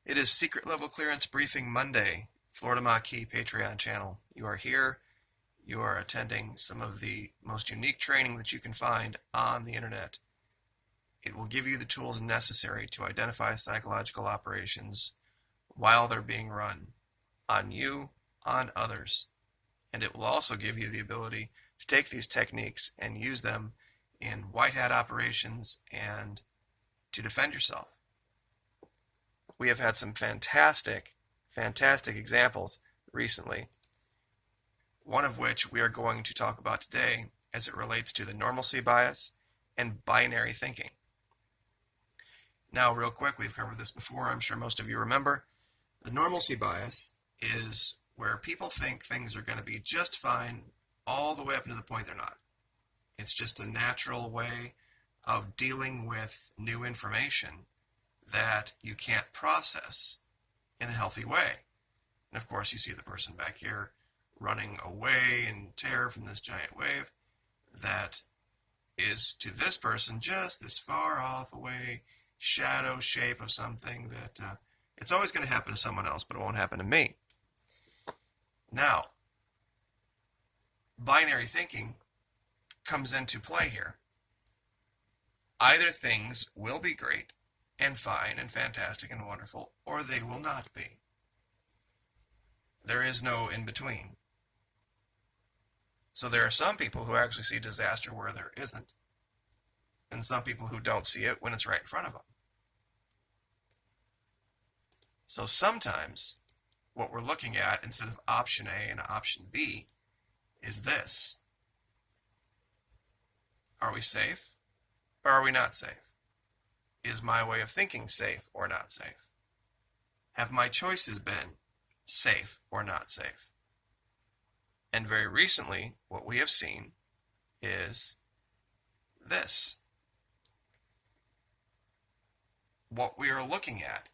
It is Secret Level Clearance Briefing Monday, Florida Maquis Patreon channel. You are here. You are attending some of the most unique training that you can find on the internet. It will give you the tools necessary to identify psychological operations while they're being run on you, on others. And it will also give you the ability to take these techniques and use them in white hat operations and to defend yourself. We have had some fantastic examples recently, one of which we are going to talk about today as it relates to the normalcy bias and binary thinking. Now, real quick, we've covered this before, I'm sure most of you remember. The normalcy bias is where people think things are going to be just fine all the way up to the point they're not. It's just a natural way of dealing with new information that you can't process in a healthy way. And of course, you see the person back here running away in terror from this giant wave that is to this person just this far off away shadow shape of something that it's always going to happen to someone else, but it won't happen to me. Now, binary thinking comes into play here. Either things will be great and fine and fantastic and wonderful, or they will not be. There is no in between. So there are some people who actually see disaster where there isn't, and some people who don't see it when it's right in front of them. So sometimes what we're looking at instead of option A and option B is this. Are we safe or are we not safe? Is my way of thinking safe or not safe? Have my choices been safe or not safe? And very recently, what we have seen is this. What we are looking at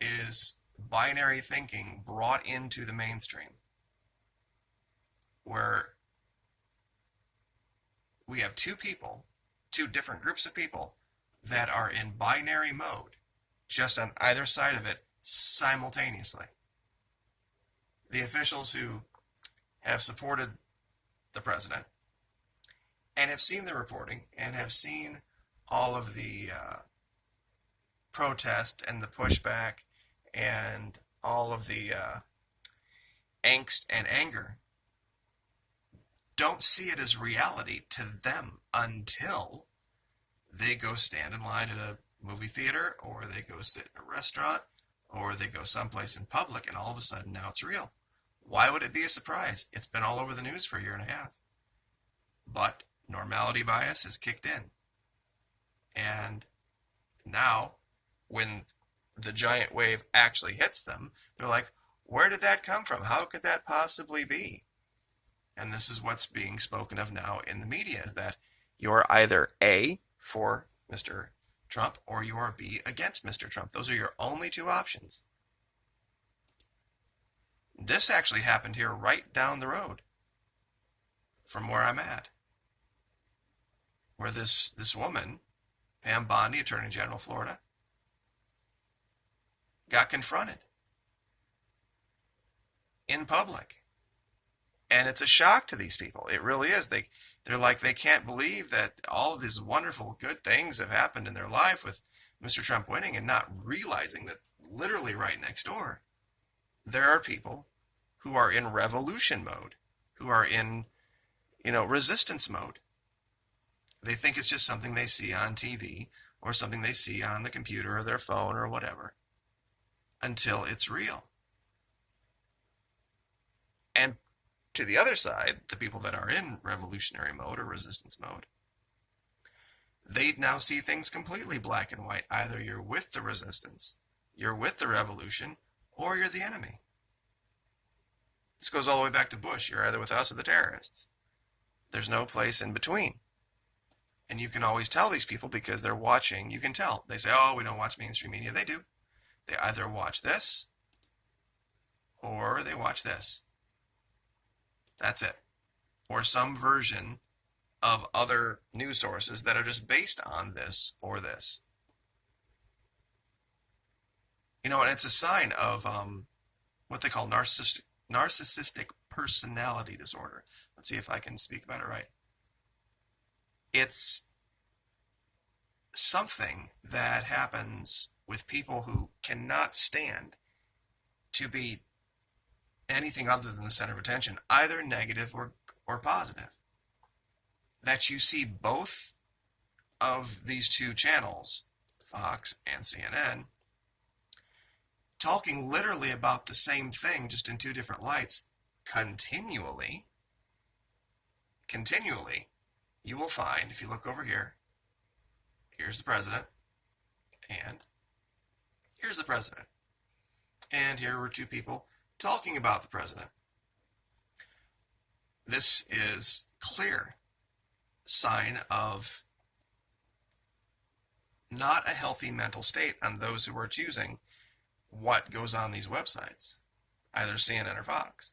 is binary thinking brought into the mainstream, where we have two different groups of people that are in binary mode, just on either side of it simultaneously. The officials who have supported the president and have seen the reporting and have seen all of the protest and the pushback and all of the angst and anger don't see it as reality to them until they go stand in line at a movie theater, or they go sit in a restaurant, or they go someplace in public, and all of a sudden now it's real. Why would it be a surprise? It's been all over the news for a year and a half. But normality bias has kicked in. And now, when the giant wave actually hits them, they're like, where did that come from? How could that possibly be? And this is what's being spoken of now in the media, is that you're either A, for Mr. Trump, or you are B, against Mr. Trump. Those are your only two options. This actually happened here right down the road from where I'm at, where this woman, Pam Bondi, Attorney General of Florida, got confronted in public. And it's a shock to these people. It really is. They're like, they can't believe that all of these wonderful good things have happened in their life with Mr. Trump winning, and not realizing that literally right next door, there are people who are in revolution mode, who are in, resistance mode. They think it's just something they see on TV or something they see on the computer or their phone or whatever, until it's real. And to the other side, the people that are in revolutionary mode or resistance mode, they now see things completely black and white. Either you're with the resistance, you're with the revolution, or you're the enemy. This goes all the way back to Bush. You're either with us or the terrorists. There's no place in between. And you can always tell these people because they're watching. You can tell. They say, oh, we don't watch mainstream media. They do. They either watch this or they watch this. That's it. Or some version of other news sources that are just based on this or this. And it's a sign of what they call narcissistic personality disorder. Let's see if I can speak about it right. It's something that happens with people who cannot stand to be anything other than the center of attention, either negative or positive. That you see both of these two channels, Fox and CNN, talking literally about the same thing, just in two different lights, continually, you will find, if you look over here, here's the president, and here's the president. And here were two people talking about the president. This is clear sign of not a healthy mental state on those who are choosing what goes on these websites, either CNN or Fox.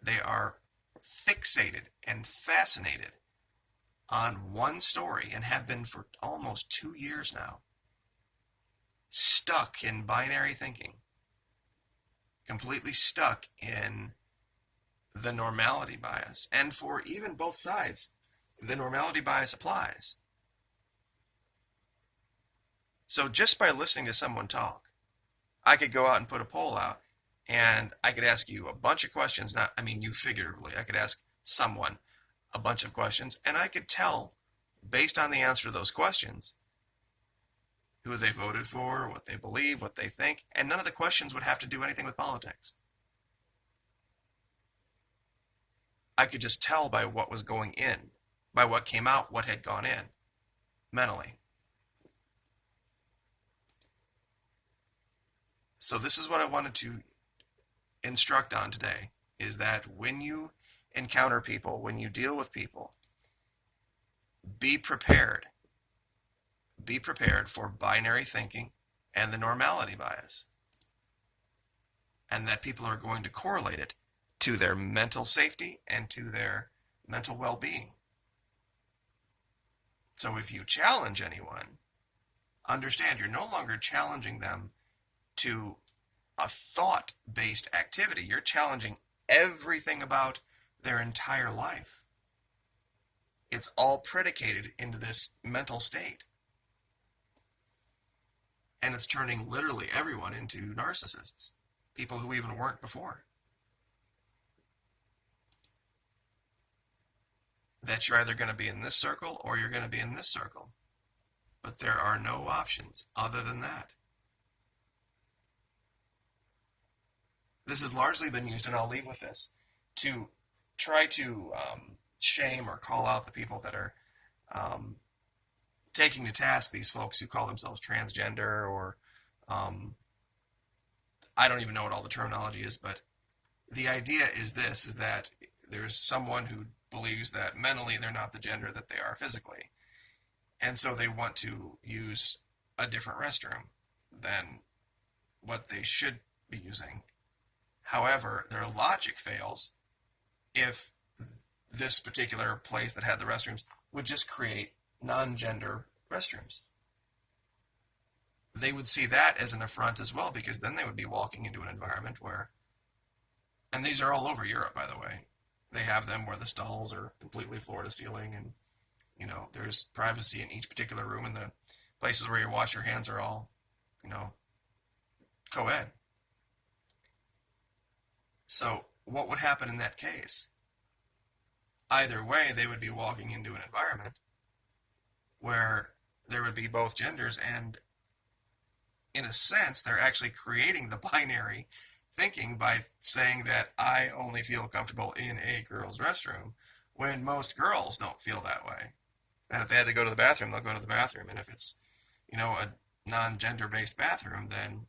They are fixated and fascinated on one story and have been for almost 2 years now. Stuck in binary thinking. Completely stuck in the normality bias. And for even both sides, the normality bias applies. So just by listening to someone talk, I could go out and put a poll out, and I could ask you a bunch of questions. You figuratively. I could ask someone a bunch of questions, and I could tell, based on the answer to those questions, who they voted for, what they believe, what they think, and none of the questions would have to do anything with politics. I could just tell by what was going in, by what came out, what had gone in, mentally. So this is what I wanted to instruct on today, is that when you encounter people, when you deal with people, be prepared. Be prepared for binary thinking and the normality bias. And that people are going to correlate it to their mental safety and to their mental well-being. So if you challenge anyone, understand you're no longer challenging them to a thought-based activity. You're challenging everything about their entire life. It's all predicated into this mental state. And it's turning literally everyone into narcissists. People who even weren't before. That you're either going to be in this circle or you're going to be in this circle. But there are no options other than that. This has largely been used, and I'll leave with this, to try to shame or call out the people that are taking to task these folks who call themselves transgender, or I don't even know what all the terminology is, but the idea is this, is that there's someone who believes that mentally they're not the gender that they are physically. And so they want to use a different restroom than what they should be using. However, their logic fails if this particular place that had the restrooms would just create non-gender restrooms. They would see that as an affront as well, because then they would be walking into an environment where, and these are all over Europe, by the way, they have them where the stalls are completely floor to ceiling, and there's privacy in each particular room, and the places where you wash your hands are all co-ed. So what would happen in that case? Either way, they would be walking into an environment where there would be both genders, and in a sense, they're actually creating the binary thinking by saying that I only feel comfortable in a girl's restroom, when most girls don't feel that way. That if they had to go to the bathroom, they'll go to the bathroom, and if it's, a non-gender based bathroom, then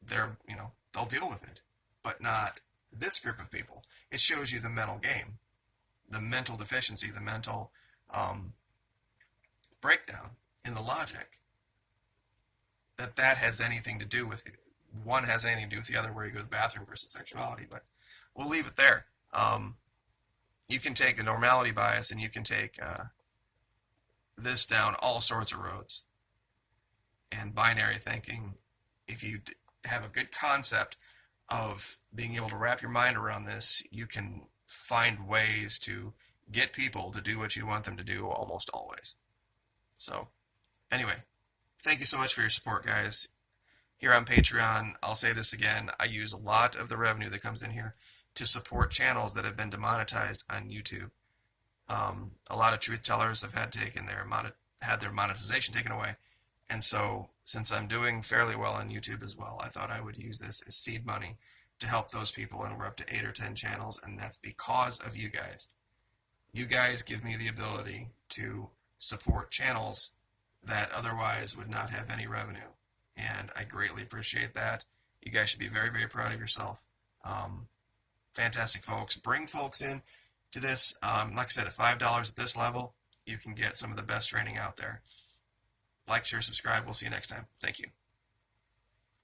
they'll deal with it. But not this group of people. It shows you the mental game, the mental deficiency, the mental breakdown in the logic. That has anything to do with one has anything to do with the other, where you go to the bathroom versus sexuality. But we'll leave it there. You can take the normality bias, and you can take this down all sorts of roads. And binary thinking, if you have a good concept of being able to wrap your mind around this, you can find ways to get people to do what you want them to do almost always. So, anyway, thank you so much for your support, guys. Here on Patreon, I'll say this again, I use a lot of the revenue that comes in here to support channels that have been demonetized on YouTube. A lot of truth tellers have had their monetization taken away, and so since I'm doing fairly well on YouTube as well, I thought I would use this as seed money to help those people, and we're up to 8 or 10 channels, and that's because of you guys. You guys give me the ability to support channels that otherwise would not have any revenue, and I greatly appreciate that. You guys should be very, very proud of yourself. Fantastic folks. Bring folks in to this. Like I said, at $5 at this level, you can get some of the best training out there. Like, share, subscribe. We'll see you next time. Thank you.